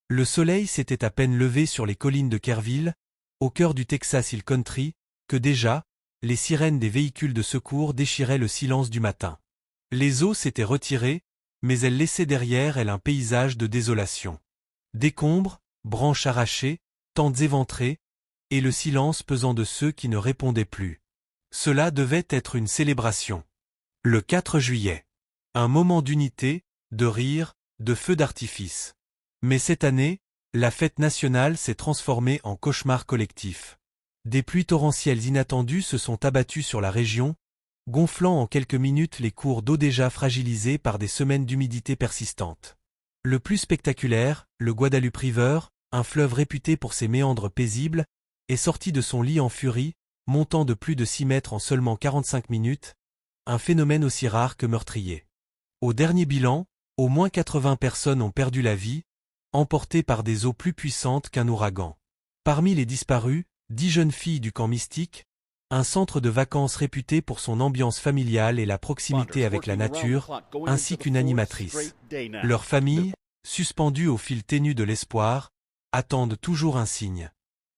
Le soleil s'était à peine levé sur les collines de Kerrville, au cœur du Texas Hill Country, que déjà, les sirènes des véhicules de secours déchiraient le silence du matin. Les eaux s'étaient retirées, mais elles laissaient derrière elles un paysage de désolation. Décombres, branches arrachées, tentes éventrées, et le silence pesant de ceux qui ne répondaient plus. Cela devait être une célébration. Le 4 juillet. Un moment d'unité, de rire, de feux d'artifice. Mais cette année, la fête nationale s'est transformée en cauchemar collectif. Des pluies torrentielles inattendues se sont abattues sur la région, gonflant en quelques minutes les cours d'eau déjà fragilisés par des semaines d'humidité persistante. Le plus spectaculaire, le Guadalupe River, un fleuve réputé pour ses méandres paisibles, est sorti de son lit en furie, montant de plus de 6 mètres en seulement 45 minutes, un phénomène aussi rare que meurtrier. Au dernier bilan, au moins 80 personnes ont perdu la vie, emportées par des eaux plus puissantes qu'un ouragan. Parmi les disparus, 10 jeunes filles du camp Mystique, un centre de vacances réputé pour son ambiance familiale et la proximité avec la nature, ainsi qu'une animatrice. Leurs familles, suspendues au fil ténu de l'espoir, attendent toujours un signe.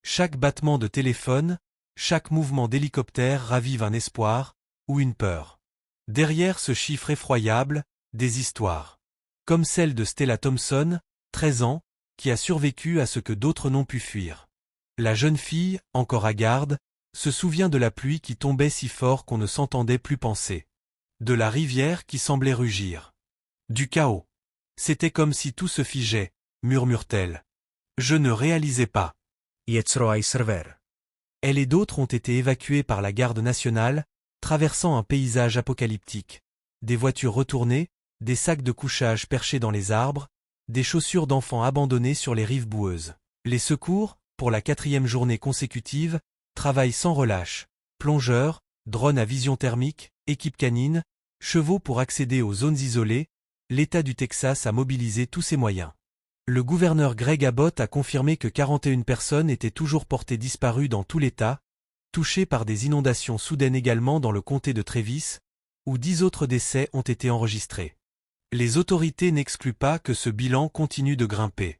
Chaque battement de téléphone, chaque mouvement d'hélicoptère ravive un espoir, ou une peur. Derrière ce chiffre effroyable, des histoires. Comme celle de Stella Thompson, 13 ans, qui a survécu à ce que d'autres n'ont pu fuir. La jeune fille, encore à garde, se souvient de la pluie qui tombait si fort qu'on ne s'entendait plus penser. De la rivière qui semblait rugir. Du chaos. C'était comme si tout se figeait, murmure-t-elle. Je ne réalisais pas. Elle et d'autres ont été évacués par la garde nationale, traversant un paysage apocalyptique. Des voitures retournées, des sacs de couchage perchés dans les arbres, des chaussures d'enfants abandonnées sur les rives boueuses. Les secours, pour la 4e journée consécutive, travaillent sans relâche. Plongeurs, drones à vision thermique, équipes canines, chevaux pour accéder aux zones isolées, l'État du Texas a mobilisé tous ses moyens. Le gouverneur Greg Abbott a confirmé que 41 personnes étaient toujours portées disparues dans tout l'État, touchées par des inondations soudaines également dans le comté de Travis, où 10 autres décès ont été enregistrés. Les autorités n'excluent pas que ce bilan continue de grimper.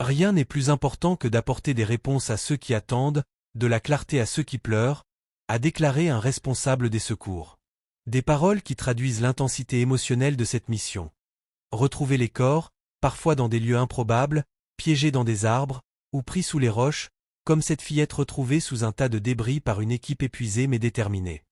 Rien n'est plus important que d'apporter des réponses à ceux qui attendent, de la clarté à ceux qui pleurent, a déclaré un responsable des secours. Des paroles qui traduisent l'intensité émotionnelle de cette mission. Retrouver les corps, parfois dans des lieux improbables, piégés dans des arbres, ou pris sous les roches, comme cette fillette retrouvée sous un tas de débris par une équipe épuisée mais déterminée.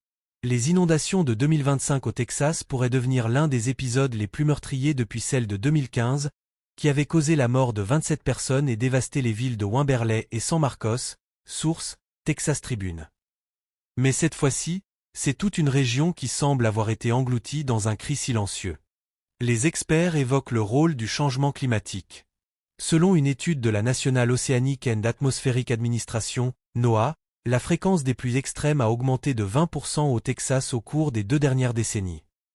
Les inondations de 2025 au Texas pourraient devenir l'un des épisodes les plus meurtriers depuis celle de 2015, qui avait causé la mort de 27 personnes et dévasté les villes de Wimberley et San Marcos, source, Texas Tribune. Mais cette fois-ci, c'est toute une région qui semble avoir été engloutie dans un cri silencieux. Les experts évoquent le rôle du changement climatique. Selon une étude de la National Oceanic and Atmospheric Administration, NOAA, la fréquence des pluies extrêmes a augmenté de 20% au Texas au cours des 2 dernières décennies.